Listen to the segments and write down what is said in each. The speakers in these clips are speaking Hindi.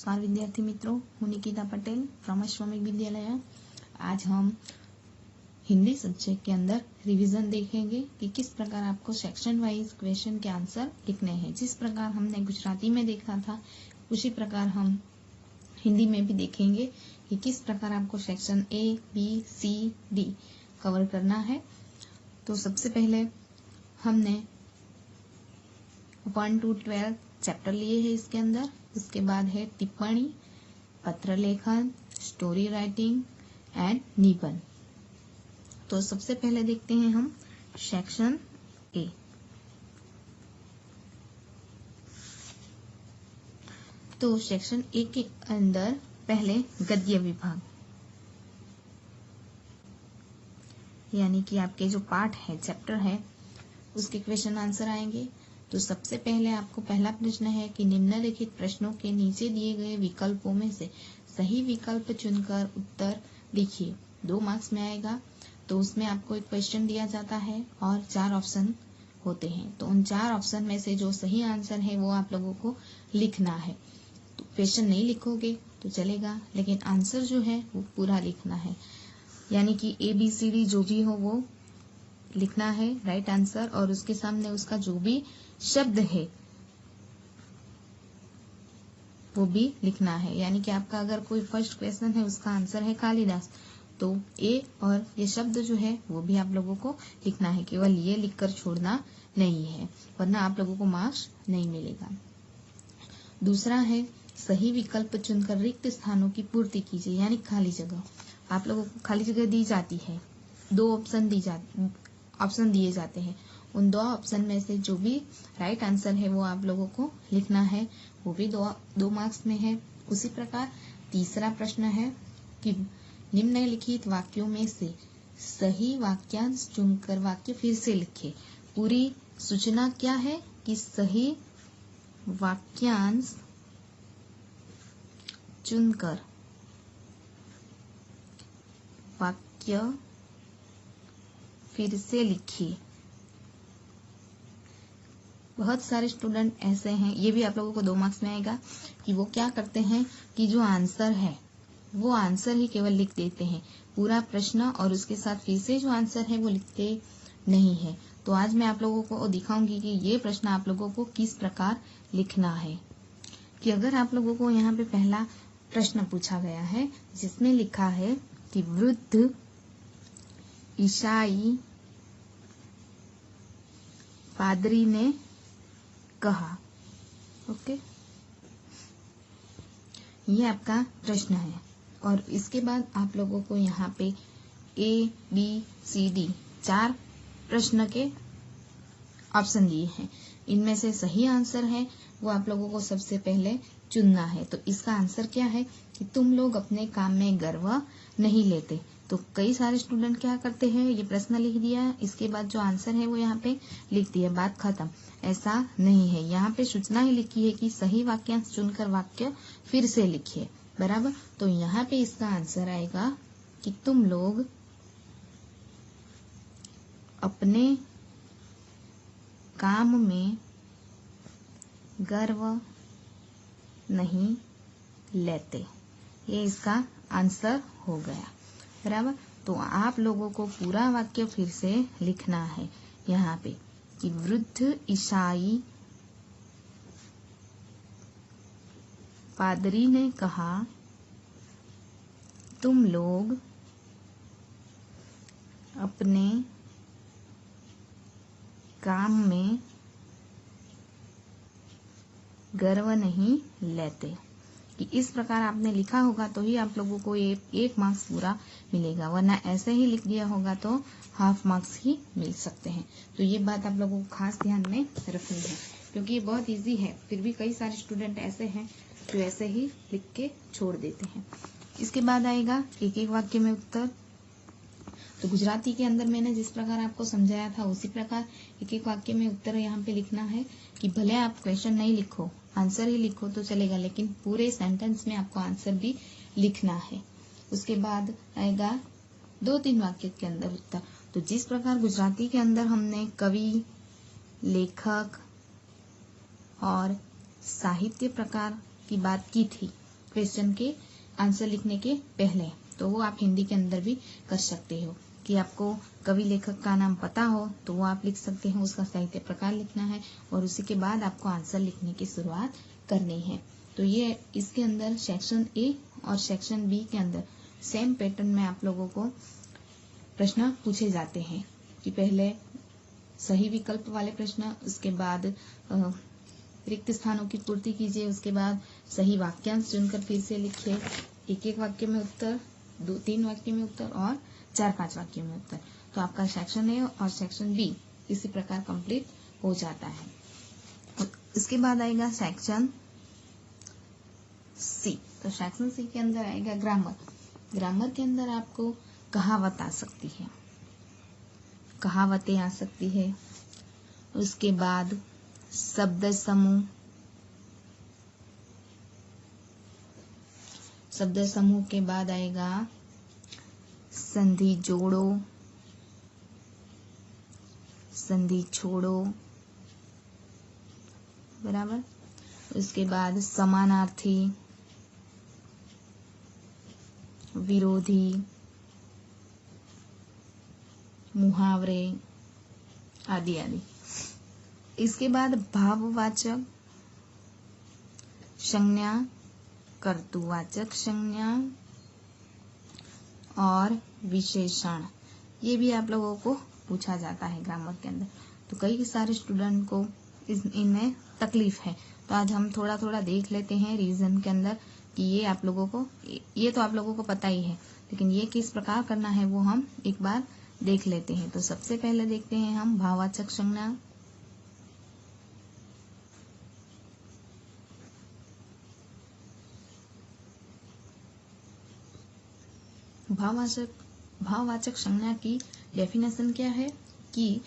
नमस्कार विद्यार्थी मित्रों, हूँ निकिता पटेल फ्रॉम अश्वमेघ विद्यालय। आज हम हिंदी सब्जेक्ट के अंदर रिवीजन देखेंगे कि किस प्रकार आपको सेक्शन वाइज क्वेश्चन के आंसर लिखने हैं। जिस प्रकार हमने गुजराती में देखा था उसी प्रकार हम हिंदी में भी देखेंगे कि किस प्रकार आपको section A, B, C, D cover करना है। तो सबसे पहले हमने 1 to 12 चैप्टर लिए हैं इसके अंदर। उसके बाद है टिप्पणी, पत्र लेखन, स्टोरी राइटिंग एंड निबंध। तो सबसे पहले देखते हैं हम सेक्शन A। तो सेक्शन A के अंदर पहले गद्य विभाग, यानी कि आपके जो पार्ट है, चैप्टर है, उसके क्वेश्चन आंसर आएंगे। तो सबसे पहले आपको पहला प्रश्न है कि निम्नलिखित प्रश्नों के नीचे दिए गए विकल्पों में से सही विकल्प चुनकर उत्तर लिखिए। 2 मार्क्स में आएगा। तो उसमें आपको एक क्वेश्चन दिया जाता है और 4 ऑप्शन होते हैं। तो उन 4 ऑप्शन में से जो सही आंसर है वो आप लोगों को लिखना है। तो क्वेश्चन नहीं लिखोगे तो चलेगा, लेकिन आंसर जो है वो पूरा लिखना है, यानी कि ABCD जो भी हो वो लिखना है राइट आंसर, और उसके सामने उसका जो भी शब्द है वो भी लिखना है। यानी कि आपका अगर कोई फर्स्ट क्वेश्चन है उसका आंसर है कालिदास, तो A और ये शब्द जो है वो भी आप लोगों को लिखना है। केवल ये लिखकर छोड़ना नहीं है, वरना आप लोगों को मार्क्स नहीं मिलेगा। दूसरा है सही विकल्प चुनकर रिक्त स्थानों की पूर्ति कीजिए, यानी खाली जगह। आप लोगों को खाली जगह दी जाती है, 2 ऑप्शन दिए जाते हैं। उन 2 ऑप्शन में से जो भी राइट आंसर है वो आप लोगों को लिखना है, वो भी 2 मार्क्स में है। उसी प्रकार तीसरा प्रश्न है कि निम्नलिखित वाक्यों में से सही वाक्यांश चुनकर वाक्य फिर से लिखें। पूरी सूचना क्या है कि सही वाक्यांश चुनकर वाक्य फिर से लिखिए। बहुत सारे स्टूडेंट ऐसे हैं, ये भी आप लोगों को 2 मार्क्स में आएगा, कि वो क्या करते हैं कि जो आंसर है वो आंसर ही केवल लिख देते हैं, पूरा प्रश्न और उसके साथ फिर से जो आंसर है वो लिखते नहीं है। तो आज मैं आप लोगों को दिखाऊंगी कि ये प्रश्न आप लोगों को किस प्रकार लिखना है। कि अगर आप लोगों को यहाँ पे पहला प्रश्न पूछा गया है जिसमें लिखा है कि वृद्ध ईसाई पादरी ने कहा, ओके, ये आपका प्रश्न है। और इसके बाद आप लोगों को यहाँ पे ABCD 4 प्रश्न के ऑप्शन दिए हैं। इनमें से सही आंसर है वो आप लोगों को सबसे पहले चुनना है। तो इसका आंसर क्या है कि तुम लोग अपने काम में गर्व नहीं लेते। तो कई सारे स्टूडेंट क्या करते हैं, ये प्रश्न लिख दिया, इसके बाद जो आंसर है वो यहाँ पे लिख दिया, बात खत्म। ऐसा नहीं है, यहाँ पे सूचना ही लिखी है कि सही वाक्यांश चुनकर वाक्य फिर से लिखिए, बराबर। तो यहाँ पे इसका आंसर आएगा कि तुम लोग अपने काम में गर्व नहीं लेते। ये इसका आंसर हो गया, बराबर। तो आप लोगों को पूरा वाक्य फिर से लिखना है यहाँ पे कि वृद्ध ईसाई पादरी ने कहा, तुम लोग अपने काम में गर्व नहीं लेते। कि इस प्रकार आपने लिखा होगा तो ही आप लोगों को 1 मार्क्स पूरा मिलेगा, वरना ऐसे ही लिख दिया होगा तो हाफ मार्क्स ही मिल सकते हैं। तो ये बात आप लोगों को खास ध्यान में रखनी है, क्योंकि ये बहुत इजी है। फिर भी कई सारे स्टूडेंट ऐसे हैं जो ऐसे ही लिख के छोड़ देते हैं। इसके बाद आएगा एक वाक्य में उत्तर। तो गुजराती के अंदर मैंने जिस प्रकार आपको समझाया था उसी प्रकार एक वाक्य में उत्तर यहाँ पे लिखना है कि भले आप क्वेश्चन नहीं लिखो, आंसर ही लिखो तो चलेगा, लेकिन पूरे सेंटेंस में आपको आंसर भी लिखना है। उसके बाद आएगा 2-3 वाक्य के अंदर उत्तर। तो जिस प्रकार गुजराती के अंदर हमने कवि, लेखक और साहित्य प्रकार की बात की थी, क्वेश्चन के आंसर लिखने के पहले, तो वो आप हिंदी के अंदर भी कर सकते हो। कि आपको कवि लेखक का नाम पता हो तो वो आप लिख सकते हैं, उसका साहित्य प्रकार लिखना है और उसी के बाद आपको आंसर लिखने की शुरुआत करनी है। तो ये इसके अंदर सेक्शन ए और सेक्शन बी के अंदर सेम पैटर्न में आप लोगों को प्रश्न पूछे जाते हैं कि पहले सही विकल्प वाले प्रश्न, उसके बाद रिक्त स्थानों की पूर्ति कीजिए, उसके बाद सही वाक्यांश चुनकर फिर से लिखिए, एक वाक्य में उत्तर, 2-3 वाक्य में उत्तर और 4-5 वाक्यों में उत्तर। तो आपका सेक्शन ए और सेक्शन बी इसी प्रकार कंप्लीट हो जाता है। इसके बाद आएगा सेक्शन सी। तो सेक्शन सी के अंदर आएगा ग्रामर। ग्रामर के अंदर आपको कहावत आ सकती है, कहावतें आ सकती है। उसके बाद शब्द समूह, शब्द समूह के बाद आएगा संधि जोड़ो, संधि छोड़ो, बराबर। उसके बाद समानार्थी, विरोधी, मुहावरे आदि आदि। इसके बाद भाववाचक संज्ञा, कर्तृवाचक संज्ञा और विशेषण, ये भी आप लोगों को पूछा जाता है ग्रामर के अंदर। तो कई सारे स्टूडेंट को इनमें तकलीफ है, तो आज हम थोड़ा थोड़ा देख लेते हैं रीजन के अंदर कि ये आप लोगों को, ये तो आप लोगों को पता ही है, लेकिन ये किस प्रकार करना है वो हम एक बार देख लेते हैं। तो सबसे पहले देखते हैं हम भाववाचक संज्ञा। भाववाचक संज्ञा की डेफिनेशन क्या है कि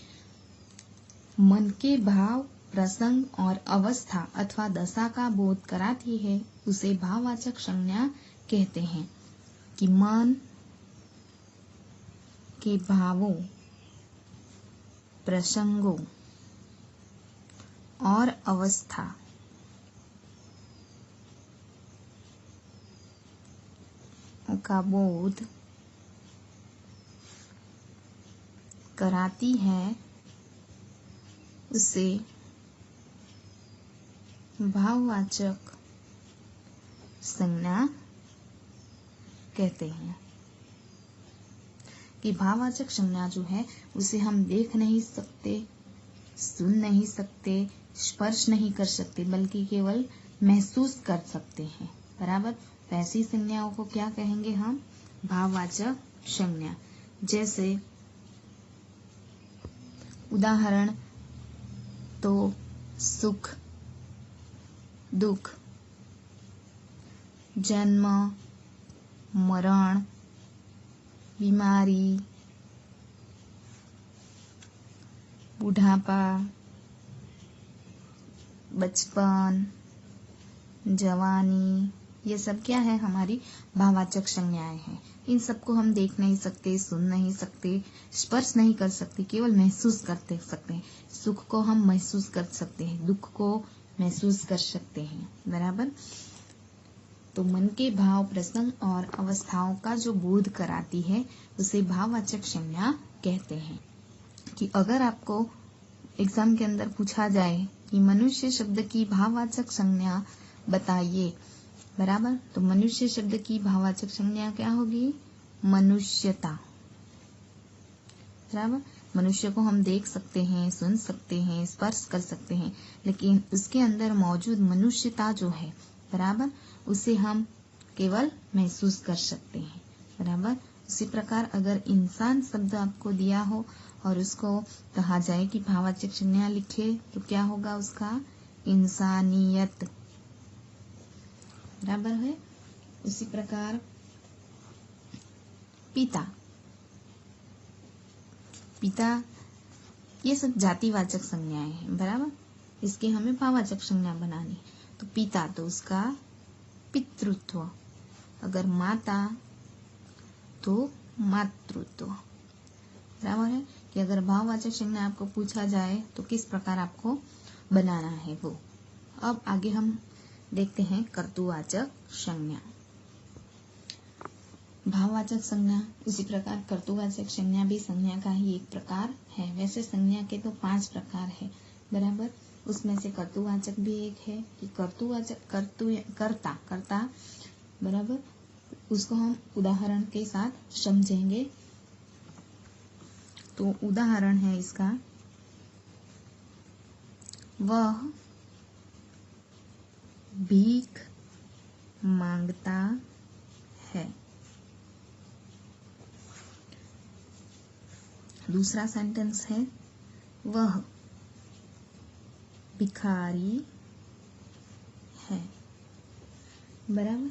मन के भाव, प्रसंग और अवस्था अथवा दशा का बोध कराती है, उसे भाववाचक संज्ञा कहते हैं। कि मन के भावों, प्रसंगों और अवस्था का बोध कराती है, उसे भाववाचक संज्ञा कहते हैं। कि भाववाचक संज्ञा जो है उसे हम देख नहीं सकते, सुन नहीं सकते, स्पर्श नहीं कर सकते, बल्कि केवल महसूस कर सकते हैं, बराबर। तो ऐसी संज्ञाओं को क्या कहेंगे हम? भाववाचक संज्ञा। जैसे उदाहरण तो सुख, दुख, जन्म, मरण, बीमारी, बुढ़ापा, बचपन, जवानी, ये सब क्या है? हमारी भाववाचक संज्ञाएं हैं। इन सबको हम देख नहीं सकते, सुन नहीं सकते, स्पर्श नहीं कर सकते, केवल महसूस करते सकते हैं। सुख को हम महसूस कर सकते हैं, दुख को महसूस कर सकते हैं, बराबर। तो मन के भाव, प्रसंग और अवस्थाओं का जो बोध कराती है, उसे भाववाचक संज्ञा कहते हैं। कि अगर आपको एग्जाम के अंदर पूछा जाए कि मनुष्य शब्द की भाववाचक संज्ञा बताइए, बराबर, तो मनुष्य शब्द की भाववाचक संज्ञा क्या होगी? मनुष्यता, बराबर। मनुष्य को हम देख सकते हैं, सुन सकते हैं, स्पर्श कर सकते हैं, लेकिन उसके अंदर मौजूद मनुष्यता जो है, बराबर, उसे हम केवल महसूस कर सकते हैं, बराबर। उसी प्रकार अगर इंसान शब्द आपको दिया हो और उसको कहा जाए कि भाववाचक संज्ञा लिखे, तो क्या होगा उसका? इंसानियत, बराबर है। उसी प्रकार पिता, पिता, ये सब जातिवाचक संज्ञाएं हैं, बराबर। इसके हमें भाववाचक संज्ञा बनानी। तो पिता, तो उसका पितृत्व, अगर माता तो मातृत्व, बराबर है। कि अगर भाववाचक संज्ञा आपको पूछा जाए तो किस प्रकार आपको बनाना है वो। अब आगे हम देखते हैं कर्तुवाचक संज्ञा। भाववाचक संज्ञा, उसी प्रकार कर्तुवाचक संज्ञा भी संज्ञा का ही एक प्रकार है। वैसे संज्ञा के तो 5 प्रकार है, बराबर। उसमें से कर्तुवाचक भी एक है कि कर्तुवाचक कर्ता, बराबर। उसको हम उदाहरण के साथ समझेंगे। तो उदाहरण है इसका, वह भीख मांगता है। दूसरा सेंटेंस है, वह भिखारी है, बराबर।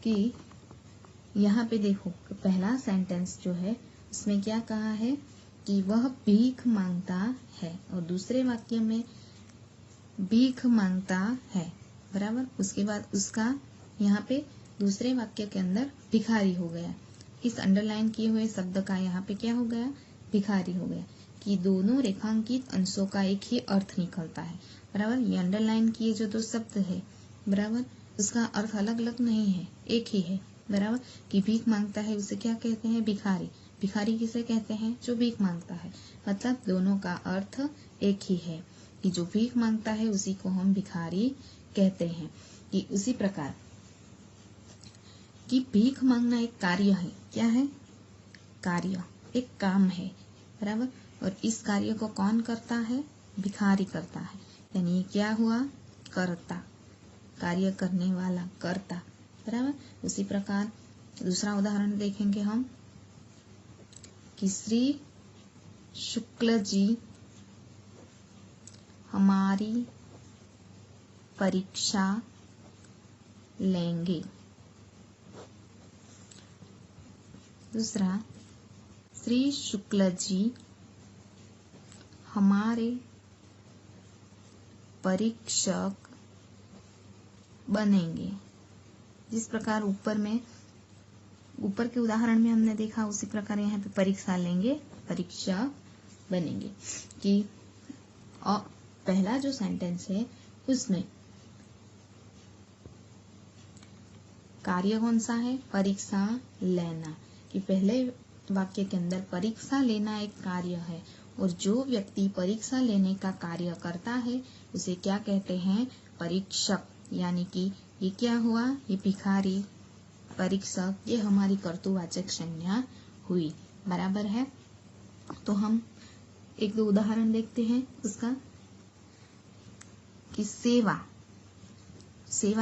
कि यहाँ पे देखो, पहला सेंटेंस जो है उसमें क्या कहा है कि वह भीख मांगता है, और दूसरे वाक्य में भीख मांगता है, बराबर। उसके बाद उसका यहाँ पे दूसरे वाक्य के अंदर भिखारी हो गया। इस अंडरलाइन किए हुए शब्द का यहाँ पे क्या हो गया, भिखारी हो गया। कि दोनों रेखांकित अंशों का एक ही अर्थ निकलता है, बराबर। ये अंडरलाइन किए जो 2 शब्द है, बराबर, उसका अर्थ अलग अलग नहीं है, एक ही है, बराबर। कि भीख मांगता है उसे क्या कहते हैं, भिखारी। भिखारी किसे कहते हैं, जो भीख मांगता है। मतलब दोनों का अर्थ एक ही है कि जो भीख मांगता है उसी को हम भिखारी कहते हैं। कि उसी प्रकार कि भीख मांगना एक कार्य है। क्या है, कार्य, एक काम है, बराबर। और इस कार्य को कौन करता है, भिखारी करता है। यानी क्या हुआ, कर्ता, कार्य करने वाला, कर्ता, बराबर। उसी प्रकार दूसरा उदाहरण देखेंगे हम कि श्री शुक्ल जी हमारी परीक्षा लेंगे। दूसरा, श्री शुक्ल जी हमारे परीक्षक बनेंगे। जिस प्रकार ऊपर के उदाहरण में हमने देखा, उसी प्रकार यहाँ पे परीक्षा लेंगे, परीक्षा बनेंगे। कि पहला जो सेंटेंस है उसमें कार्य कौन सा है, परीक्षा लेना। कि पहले वाक्य के अंदर परीक्षा लेना एक कार्य है, और जो व्यक्ति परीक्षा लेने का कार्य करता है उसे क्या कहते हैं, परीक्षक। यानी कि ये क्या हुआ, ये भिखारी, परीक्षक, ये हमारी कर्तुवाचक संज्ञा हुई, बराबर है। तो हम 1-2 उदाहरण देखते हैं उसका। कि सेवा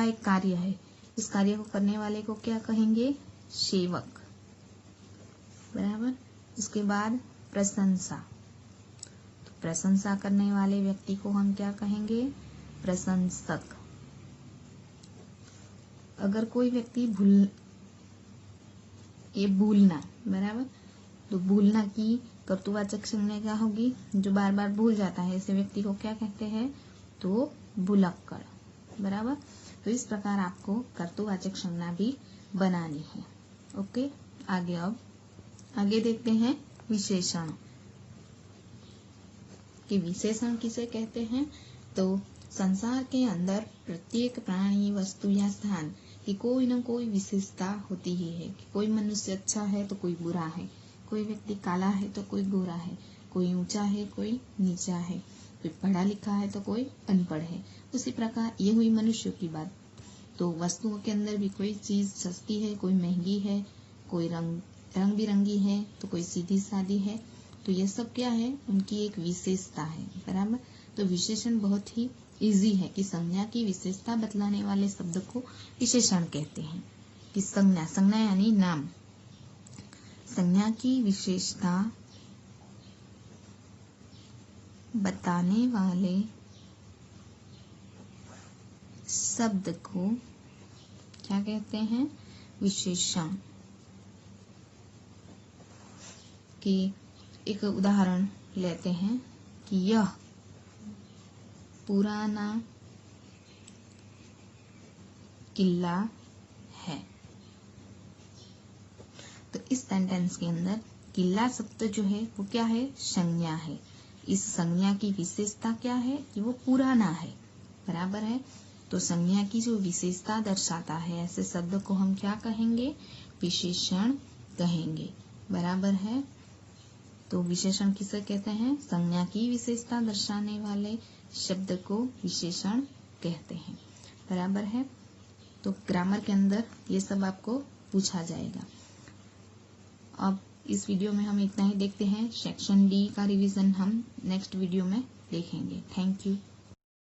एक कार्य है, उस कार्य को करने वाले को क्या कहेंगे, सेवक, बराबर। उसके बाद प्रशंसा, तो प्रशंसा करने वाले व्यक्ति को हम क्या कहेंगे, प्रशंसक। अगर कोई व्यक्ति भूलना, बराबर, तो भूलना की कर्तुवाचक संज्ञा क्या होगी, जो बार बार भूल जाता है, ऐसे व्यक्ति को क्या कहते हैं, तो भुलक्कड़, बराबर। तो इस प्रकार आपको कर्तुवाचक संज्ञा भी बनानी है। ओके, आगे देखते हैं विशेषण। कि विशेषण किसे कहते हैं, तो संसार के अंदर प्रत्येक प्राणी, वस्तु या स्थान की कोई न कोई विशेषता होती ही है। कि कोई मनुष्य अच्छा है तो कोई बुरा है, कोई व्यक्ति काला है तो कोई गोरा है, कोई ऊंचा है कोई नीचा है, कोई पढ़ा लिखा है तो कोई अनपढ़ है। उसी प्रकार ये हुई मनुष्यों की बात। तो वस्तुओं के अंदर भी कोई चीज सस्ती है, कोई महंगी है, कोई रंग बिरंगी है तो कोई सीधी सादी है। तो ये सब क्या है, उनकी एक विशेषता है, बराबर। तो विशेषण बहुत ही इजी है कि संज्ञा की विशेषता बतलाने वाले शब्द को विशेषण कहते हैं। कि संज्ञा यानी नाम, संज्ञा की विशेषता बताने वाले शब्द को क्या कहते हैं, विशेषण। कि एक उदाहरण लेते हैं कि यह पुराना किला है। तो इस सेंटेंस के अंदर किला शब्द जो है वो क्या है, संज्ञा है। इस संज्ञा की विशेषता क्या है कि वो पुराना है, बराबर है। तो संज्ञा की जो विशेषता दर्शाता है ऐसे शब्द को हम क्या कहेंगे? विशेषण कहेंगे। बराबर है। तो विशेषण किसे कहते हैं? संज्ञा की विशेषता दर्शाने वाले शब्द को विशेषण कहते हैं। बराबर है। तो ग्रामर के अंदर ये सब आपको पूछा जाएगा। अब इस वीडियो में हम इतना ही देखते हैं। सेक्शन डी का रिवीजन हम नेक्स्ट वीडियो में देखेंगे। Thank you.